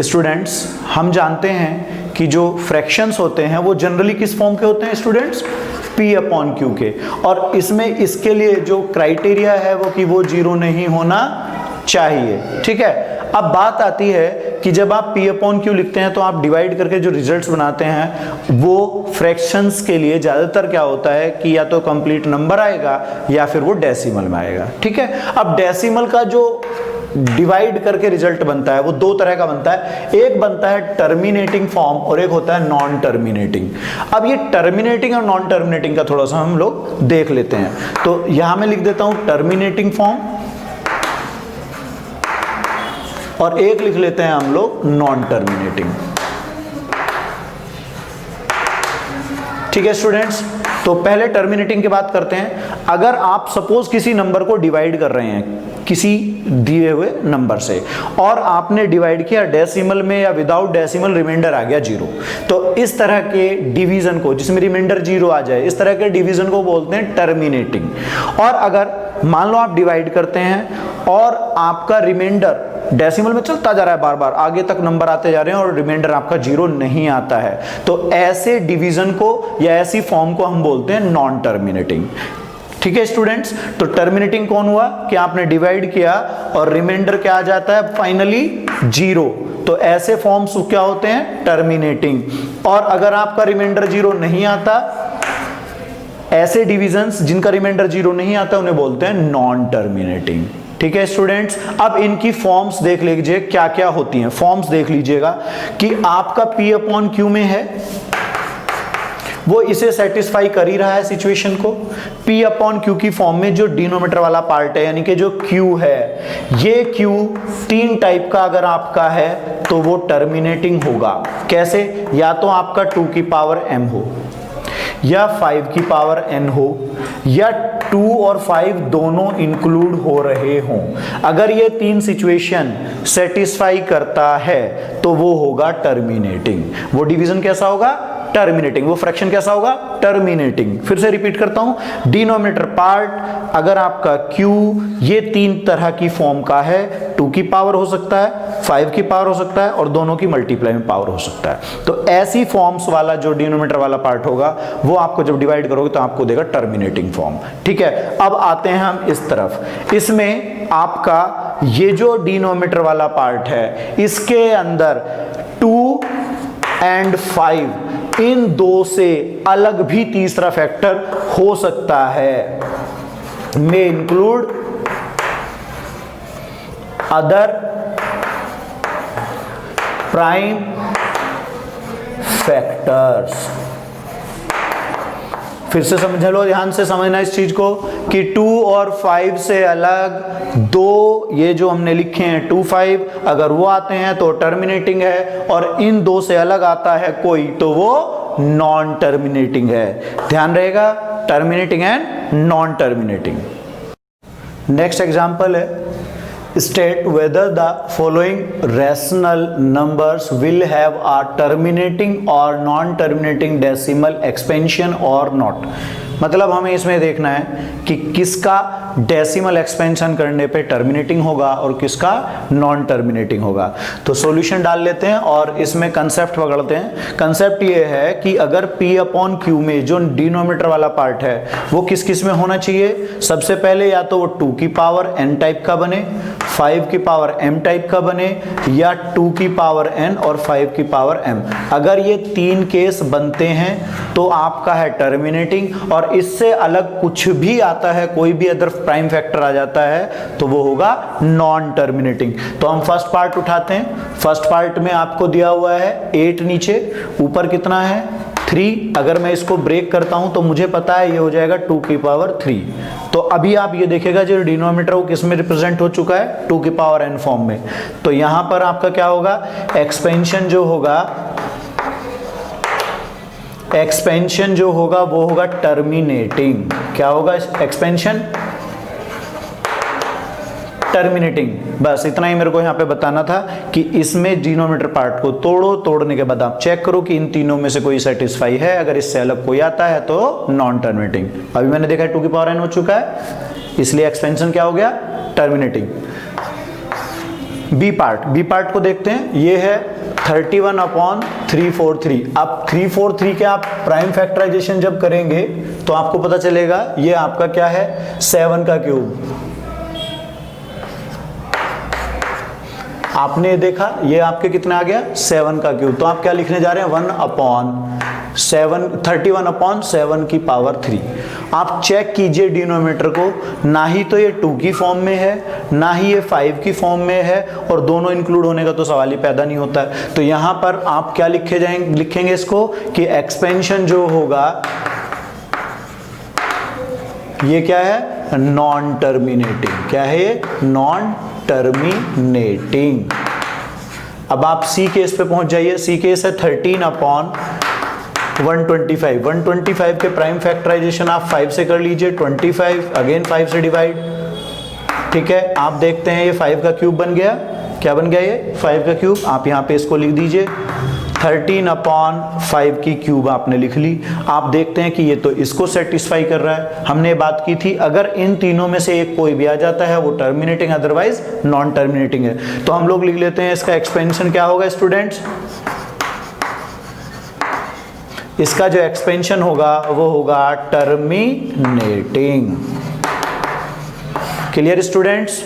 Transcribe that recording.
Students हम जानते हैं कि जो फ्रैक्शंस होते हैं वो जनरली किस फॉर्म के होते हैं स्टूडेंट्स, P अपॉन क्यू के। और इसमें इसके लिए जो क्राइटेरिया है वो कि वो जीरो नहीं होना चाहिए, ठीक है। अब बात आती है कि जब आप P अपॉन क्यू लिखते हैं तो आप डिवाइड करके जो रिजल्ट्स बनाते हैं वो फ्रैक्शंस के लिए ज्यादातर क्या होता है कि या तो कंप्लीट नंबर आएगा या फिर वो डेसिमल में आएगा, ठीक है। अब डेसिमल का जो डिवाइड करके रिजल्ट बनता है वो दो तरह का बनता है, एक बनता है टर्मिनेटिंग फॉर्म और एक होता है नॉन टर्मिनेटिंग। अब ये टर्मिनेटिंग और नॉन टर्मिनेटिंग का थोड़ा सा हम लोग देख लेते हैं। तो यहां मैं लिख देता हूं टर्मिनेटिंग फॉर्म और एक लिख लेते हैं हम लोग नॉन टर्मिनेटिंग, ठीक है स्टूडेंट्स। तो पहले टर्मिनेटिंग की बात करते हैं। अगर आप सपोज किसी नंबर को डिवाइड कर रहे हैं किसी दिए हुए नंबर से और आपने डिवाइड किया डेसिमल में या विदाउट डेसिमल, रिमाइंडर आ गया जीरो, तो इस तरह के डिवीजन को जिसमें रिमाइंडर जीरो आ जाए इस तरह के डिवीजन को बोलते हैं टर्मिनेटिंग। और अगर मान लो आप डिवाइड करते हैं और आपका रिमाइंडर डेसिमल में चलता जा रहा है, बार बार आगे तक नंबर आते जा रहे हैं और रिमाइंडर आपका जीरो नहीं आता है, तो ऐसे डिवीजन को या ऐसी फॉर्म को हम बोलते हैं नॉन टर्मिनेटिंग, ठीक है स्टूडेंट्स। तो टर्मिनेटिंग कौन हुआ कि आपने डिवाइड किया और रिमाइंडर क्या आ जाता है फाइनली जीरो, तो ऐसे फॉर्म्स क्या होते हैं टर्मिनेटिंग। और अगर आपका रिमाइंडर जीरो नहीं आता, ऐसे डिविजन्स जिनका रिमाइंडर जीरो नहीं आता उन्हें बोलते हैं नॉन टर्मिनेटिंग, ठीक है स्टूडेंट्स। अब इनकी फॉर्म्स देख लीजिए क्या क्या होती हैं। फॉर्म्स देख लीजिएगा कि आपका P अपॉन क्यू में है, वो इसे सेटिस्फाई कर ही रहा है सिचुएशन को। P अपॉन क्यू की फॉर्म में जो डिनोमिनेटर वाला पार्ट है यानी कि जो Q है, ये Q तीन टाइप का अगर आपका है तो वो टर्मिनेटिंग होगा। कैसे? या तो आपका 2 की पावर m हो या 5 की पावर n हो या 2 और 5 दोनों इंक्लूड हो रहे हों। अगर ये तीन सिचुएशन सेटिस्फाई करता है तो वो होगा टर्मिनेटिंग। वो डिवीजन कैसा होगा? टर्मिनेटिंग। वो फ्रैक्शन कैसा होगा? टर्मिनेटिंग। फिर से रिपीट करता हूं, डिनोमिनेटर पार्ट अगर आपका Q ये तीन तरह की फॉर्म का है, 2 की पावर हो सकता है, 5 की पावर हो सकता है और दोनों की मल्टीप्लाई में पावर हो सकता है। तो ऐसी फॉर्म्स वाला जो डिनोमिनेटर वाला पार्ट होगा वो आपको जब डिवाइड करोगे तो आपको देगा टर्मिनेटिंग फॉर्म, ठीक है। अब आते हैं हम इस तरफ। इसमें आपका ये जो डिनोमिनेटर वाला पार्ट है इसके अंदर 2 एंड 5 इन दो से अलग भी तीसरा फैक्टर हो सकता है, में इंक्लूड अदर प्राइम फैक्टर्स। फिर से समझ लो, ध्यान से समझना इस चीज को कि 2 और 5 से अलग दो, ये जो हमने लिखे हैं 2, 5 अगर वो आते हैं तो टर्मिनेटिंग है और इन दो से अलग आता है कोई तो वो नॉन टर्मिनेटिंग है। ध्यान रहेगा, terminating and non terminating. Next example है, state whether the following rational numbers will have a terminating or non-terminating decimal expansion or not। मतलब हमें इसमें देखना है कि किसका डेसिमल एक्सपेंशन करने पे टर्मिनेटिंग होगा और किसका नॉन टर्मिनेटिंग होगा। तो सॉल्यूशन डाल लेते हैं और इसमें कंसेप्ट पकड़ते हैं। कंसेप्ट ये है कि अगर P अपॉन क्यू में जो डिनोमिनेटर वाला पार्ट है वो किस किस में होना चाहिए। सबसे पहले या तो वो 2 की पावर n टाइप का बने, 5 की पावर m टाइप का बने या 2 की पावर n और 5 की पावर m। अगर ये तीन केस बनते हैं तो आपका है टर्मिनेटिंग और इससे अलग कुछ भी आता है, कोई भी अदर प्राइम फैक्टर आ जाता है तो वो होगा नॉन टर्मिनेटिंग। तो हम फर्स्ट पार्ट उठाते हैं। फर्स्ट पार्ट में आपको दिया हुआ है 8 नीचे, ऊपर कितना है 3। अगर मैं इसको ब्रेक करता हूं तो मुझे पता है ये हो जाएगा 2 की पावर 3। तो अभी आप ये देखेगा जो डिनोमिनेटर वो किस में रिप्रेजेंट हो चुका है 2 की पावर n फॉर्म में। तो यहां पर आपका क्या होगा, एक्सपेंशन जो होगा, एक्सपेंशन जो होगा वो होगा टर्मिनेटिंग। क्या होगा एक्सपेंशन? टर्मिनेटिंग। बस इतना ही मेरे को यहाँ पे बताना था कि इसमें डिनोमिनेटर पार्ट को तोड़ो, तोड़ने के बाद आप चेक करो कि इन तीनों में से कोई सेटिस्फाई है। अगर इससे अलग कोई आता है तो नॉन टर्मिनेटिंग। अभी मैंने देखा है 2 की पावर n हो चुका है, इसलिए एक्सपेंशन क्या हो गया, टर्मिनेटिंग। बी पार्ट को देखते हैं। ये है 31/343। अब 343 के आप प्राइम फैक्टराइजेशन जब करेंगे तो आपको पता चलेगा ये आपका क्या है, 7 का क्यूब। आपने देखा ये आपके कितना आ गया, 7 का क्यूब। तो आप क्या लिखने जा रहे हैं, 31/7 की पावर 3। आप चेक कीजिए डिनोमिनेटर को, ना ही तो ये 2 की फॉर्म में है, ना ही ये 5 की फॉर्म में है, और दोनों इंक्लूड होने का तो सवाल ही पैदा नहीं होता है। तो यहां पर आप क्या लिखेंगे इसको कि एक्सपेंशन जो होगा ये क्या है, नॉन टर्मिनेटिंग। क्या है ये, नॉन टर्मिनेटिंग। अब आप सी केस पे पहुंच जाइए। सी केस है 13/125। 125 के प्राइम फैक्टराइजेशन आप 5 से कर लीजिए, 25 अगेन 5 से डिवाइड। ठीक है, आप देखते हैं ये 5 का क्यूब बन गया। क्या बन गया ये, 5 का क्यूब। आप यहाँ पे इसको लिख दीजिए, 13/5 की क्यूब आपने लिख ली। आप देखते हैं कि ये तो इसको सेटिस्फाई कर रहा है। हमने बात की थी अगर इन तीनों में से एक कोई भी आ जाता है वो टर्मिनेटिंग, अदरवाइज नॉन टर्मिनेटिंग है। तो हम लोग लिख लेते हैं इसका एक्सपेंशन क्या होगा स्टूडेंट्स, इसका जो एक्सपेंशन होगा वो होगा टर्मिनेटिंग। Clear students.